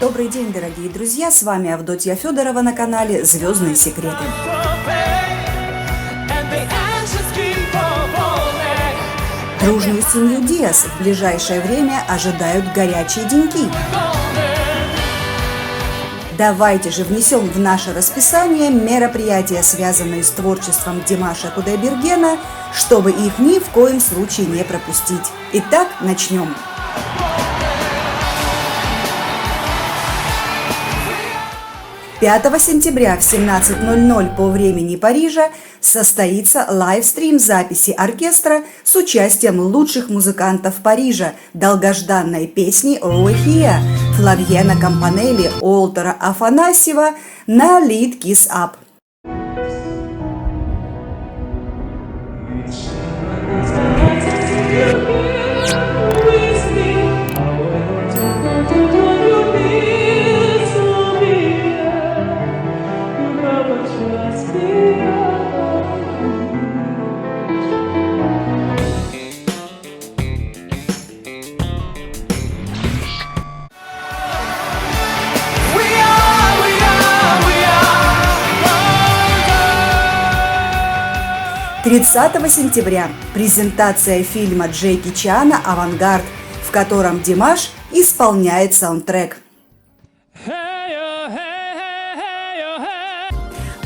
Добрый день, дорогие друзья! С вами Авдотья Федорова на канале «Звездные секреты». Дружную семью Диас в ближайшее время ожидают горячие деньки. Давайте же внесем в наше расписание мероприятия, связанные с творчеством Димаша Кудайбергена, чтобы их ни в коем случае не пропустить. Итак, начнем. 5 сентября в 17:00 по времени Парижа состоится лайвстрим записи оркестра с участием лучших музыкантов Парижа, долгожданной песни «Руихия» Флавьена Кампанелли, Уолтера Афанасьева на лид «Kiss Up». «30 сентября презентация фильма Джеки Чана «Авангард», в котором Димаш исполняет саундтрек.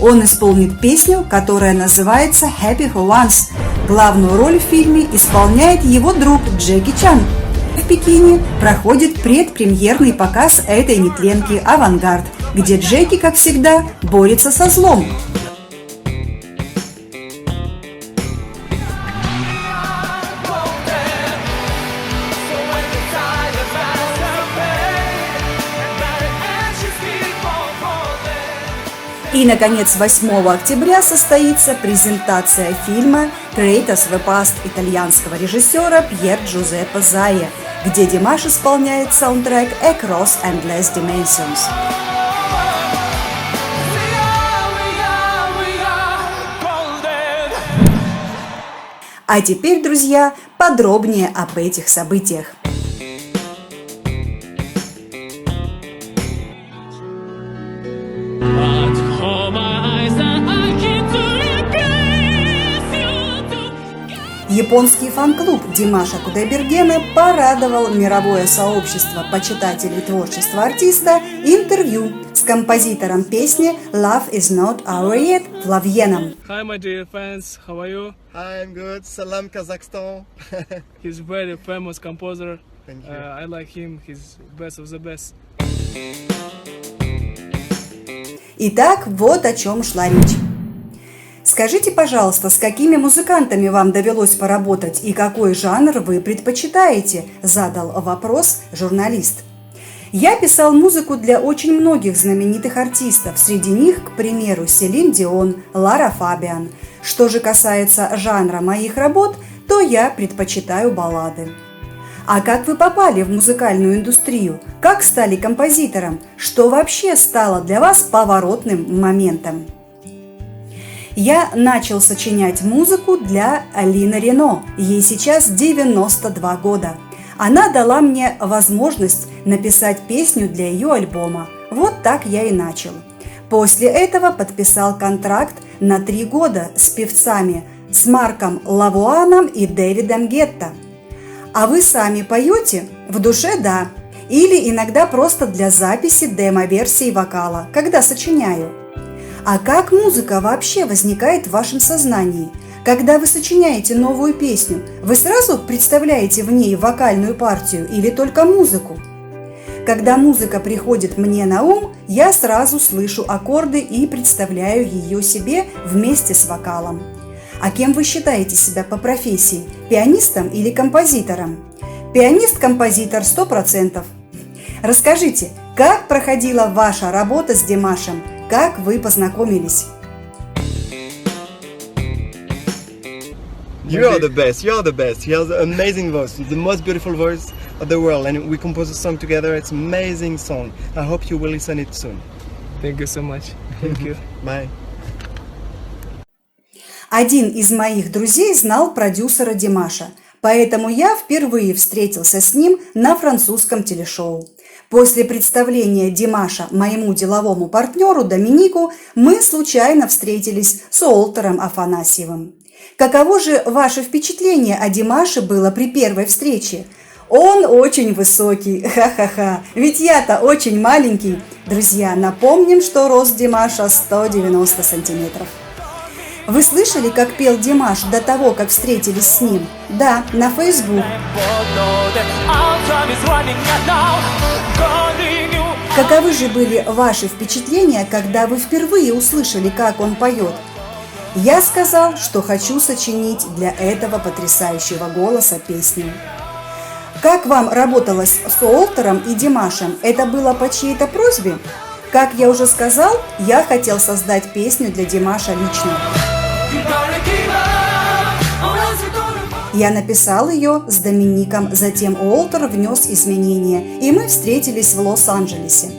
Он исполнит песню, которая называется «Happy for Once». Главную роль в фильме исполняет его друг Джеки Чан. В Пекине проходит предпремьерный показ этой нетленки «Авангард», где Джеки, как всегда, борется со злом. И, наконец, 8 октября состоится презентация фильма «Traitors the Past» итальянского режиссера Пьер Джузеппе Зая, где Димаш исполняет саундтрек «Across Endless Dimensions». А теперь, друзья, подробнее об этих событиях. Японский фан-клуб Димаша Кудайбергена порадовал мировое сообщество почитателей творчества артиста интервью с композитором песни «Love is not over yet» Флавьеном. Hi, my dear fans, how are you? Hi, I'm good. Salam, Kazakhstan. He's very famous composer. Thank you. I like him. He's best of the best. Итак, вот о чем шла речь. Скажите, пожалуйста, с какими музыкантами вам довелось поработать и какой жанр вы предпочитаете? Задал вопрос журналист. Я писал музыку для очень многих знаменитых артистов, среди них, к примеру, Селин Дион, Лара Фабиан. Что же касается жанра моих работ, то я предпочитаю баллады. А как вы попали в музыкальную индустрию? Как стали композитором? Что вообще стало для вас поворотным моментом? Я начал сочинять музыку для Алины Рено. Ей сейчас 92 года. Она дала мне возможность написать песню для ее альбома. Вот так я и начал. После этого подписал контракт на 3 года с певцами, с Марком Лавуаном и Дэвидом Гетта. А вы сами поете? В душе – да. Или иногда просто для записи демо-версии вокала, когда сочиняю. А как музыка вообще возникает в вашем сознании? Когда вы сочиняете новую песню, вы сразу представляете в ней вокальную партию или только музыку? Когда музыка приходит мне на ум, я сразу слышу аккорды и представляю ее себе вместе с вокалом. А кем вы считаете себя по профессии? Пианистом или композитором? Пианист-композитор 100%. Расскажите, как проходила ваша работа с Димашем? Как вы познакомились? You are the best. You are the best. He has an amazing voice, the most beautiful voice of the world, and we composed a song together. It's an amazing song. I hope you will listen it soon. Thank you so much. Thank you. Bye. Один из моих друзей знал продюсера Димаша. Поэтому я впервые встретился с ним на французском телешоу. После представления Димаша моему деловому партнеру Доминику мы случайно встретились с Уолтером Афанасьевым. Каково же ваше впечатление о Димаше было при первой встрече? Он очень высокий, ха-ха-ха, ведь я-то очень маленький. Друзья, напомним, что рост Димаша 190 сантиметров. Вы слышали, как пел Димаш до того, как встретились с ним? Да, на Facebook. Каковы же были ваши впечатления, когда вы впервые услышали, как он поет? Я сказал, что хочу сочинить для этого потрясающего голоса песню. Как вам работалось с Уолтером и Димашем? Это было по чьей-то просьбе? Как я уже сказал, я хотел создать песню для Димаша лично. Я написал ее с Домиником, затем Уолтер внес изменения, и мы встретились в Лос-Анджелесе.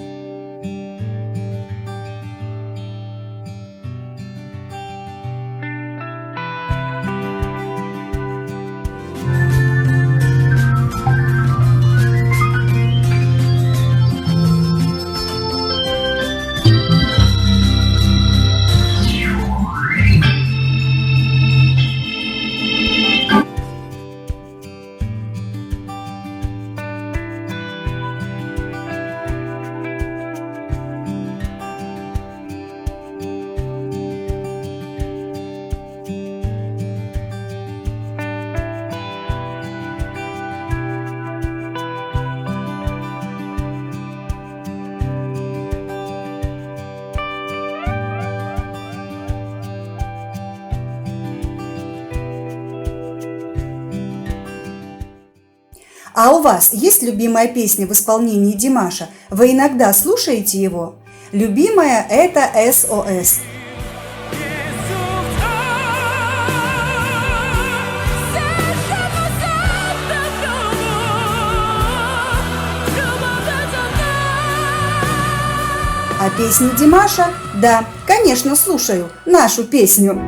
А у вас есть любимая песня в исполнении Димаша? Вы иногда слушаете его? Любимая – это «СОС». А песню Димаша? Да, конечно, слушаю. Нашу песню.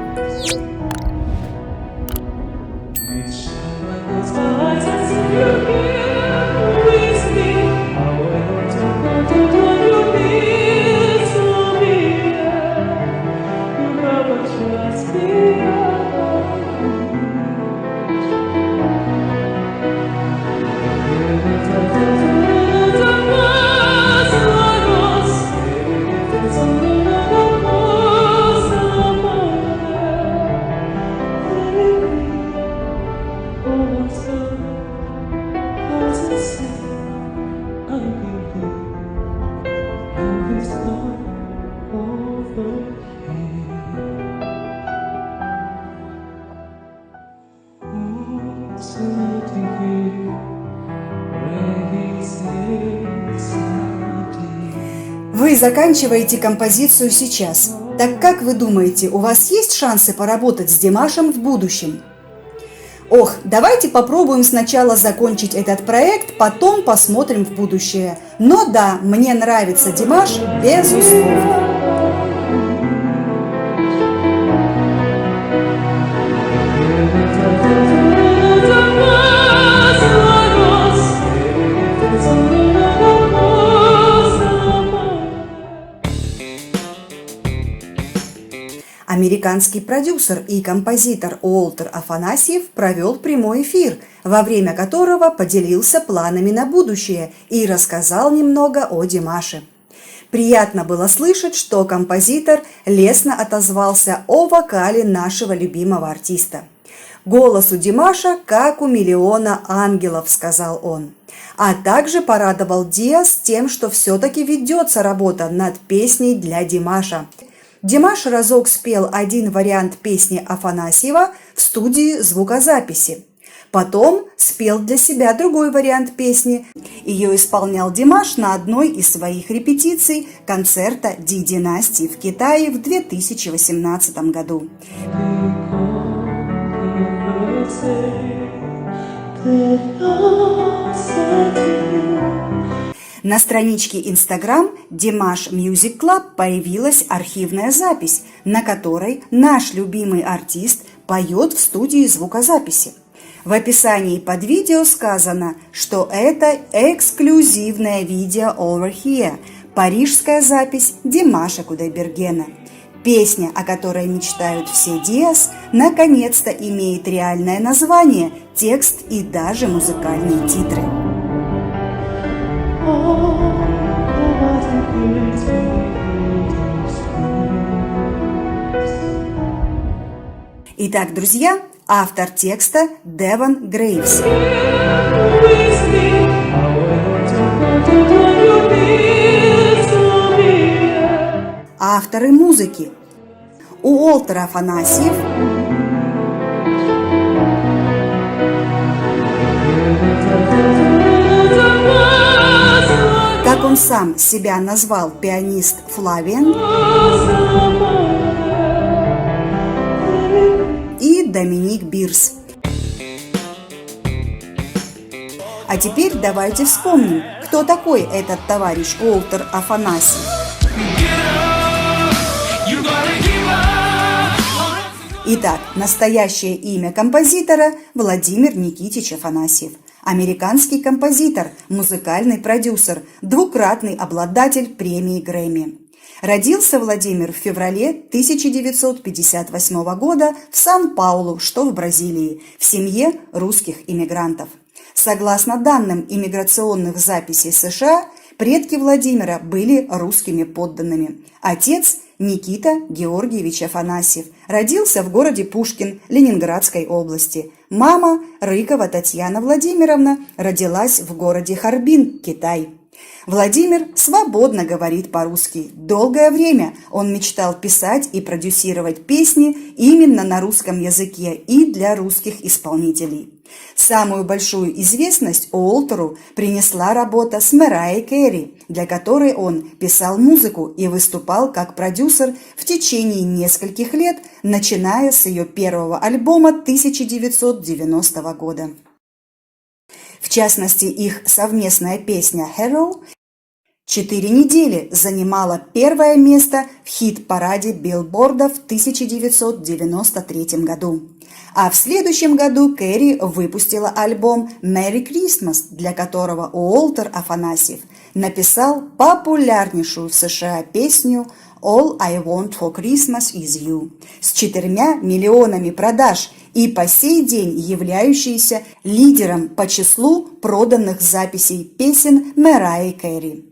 Вы заканчиваете композицию сейчас. Так как вы думаете, у вас есть шансы поработать с Димашем в будущем? Ох, давайте попробуем сначала закончить этот проект, потом посмотрим в будущее. Но да, мне нравится Димаш, безусловно. Американский продюсер и композитор Уолтер Афанасьев провел прямой эфир, во время которого поделился планами на будущее и рассказал немного о Димаше. Приятно было слышать, что композитор лестно отозвался о вокале нашего любимого артиста. «Голос у Димаша, как у миллиона ангелов», – сказал он. А также порадовал Диас тем, что все-таки ведется работа над песней для Димаша. Димаш разок спел один вариант песни Афанасьева в студии звукозаписи. Потом спел для себя другой вариант песни. Ее исполнял Димаш на одной из своих репетиций концерта Ди-династии в Китае в 2018 году. На страничке Instagram Dimash Music Club появилась архивная запись, на которой наш любимый артист поет в студии звукозаписи. В описании под видео сказано, что это эксклюзивное видео Over Here, парижская запись Димаша Кудайбергена. Песня, о которой мечтают все Диас, наконец-то имеет реальное название, текст и даже музыкальные титры. Итак, друзья, автор текста Девон Грейвс. Авторы музыки: Уолтер Афанасьев, как он сам себя назвал, пианист Флавиан, и Доминик Бирс. А теперь давайте вспомним, кто такой этот товарищ Уолтер Афанасьев. Итак, настоящее имя композитора – Владимир Никитич Афанасьев. Американский композитор, музыкальный продюсер, двукратный обладатель премии Грэмми. Родился Владимир в феврале 1958 года в Сан-Паулу, что в Бразилии, в семье русских иммигрантов. Согласно данным иммиграционных записей США, предки Владимира были русскими подданными. Отец – Никита Георгиевич Афанасьев, родился в городе Пушкин Ленинградской области. Мама Рыкова Татьяна Владимировна родилась в городе Харбин, Китай. Владимир свободно говорит по-русски. Долгое время он мечтал писать и продюсировать песни именно на русском языке и для русских исполнителей. Самую большую известность Уолтеру принесла работа с Мэрайей Кэри, для которой он писал музыку и выступал как продюсер в течение нескольких лет, начиная с ее первого альбома 1990 года. В частности, их совместная песня «Hero» 4 недели занимала первое место в хит-параде Билборда в 1993 году. А в следующем году Кэри выпустила альбом «Merry Christmas», для которого Уолтер Афанасьев написал популярнейшую в США песню «All I Want for Christmas is You» с 4 миллионами продаж и по сей день являющийся лидером по числу проданных записей песен Мэрайи Кэри.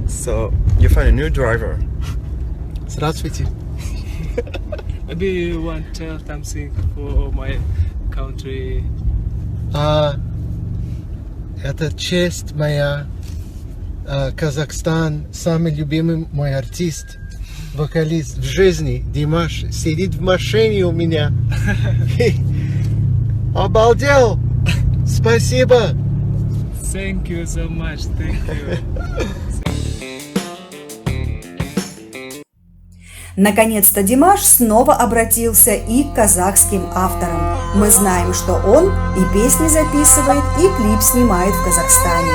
So, you find a new driver. Здравствуйте. Maybe you want to tell something for my country. Это честь моя. Казахстан, самый любимый мой артист, вокалист в жизни, Димаш, сидит в машине у меня. Обалдел! Спасибо! Thank you so much. Thank you. Наконец-то Димаш снова обратился и к казахским авторам. Мы знаем, что он и песни записывает, и клип снимает в Казахстане.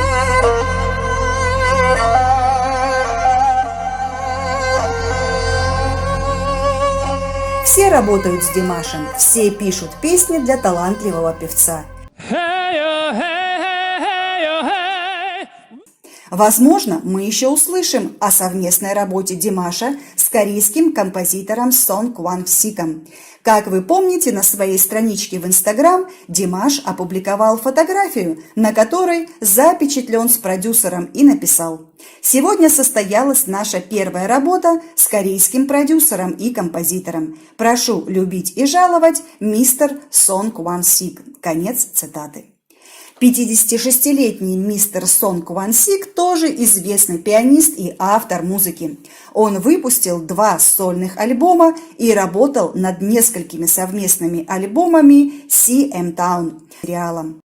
Все работают с Димашем, все пишут песни для талантливого певца. Возможно, мы еще услышим о совместной работе Димаша с корейским композитором Сон Кван Сиком. Как вы помните, на своей страничке в Инстаграм Димаш опубликовал фотографию, на которой запечатлен с продюсером и написал: «Сегодня состоялась наша первая работа с корейским продюсером и композитором. Прошу любить и жаловать, мистер Сон Кван Сик». Конец цитаты. 56-летний мистер Сон Кван Сик тоже известный пианист и автор музыки. Он выпустил 2 сольных альбома и работал над несколькими совместными альбомами CM Town сериалом.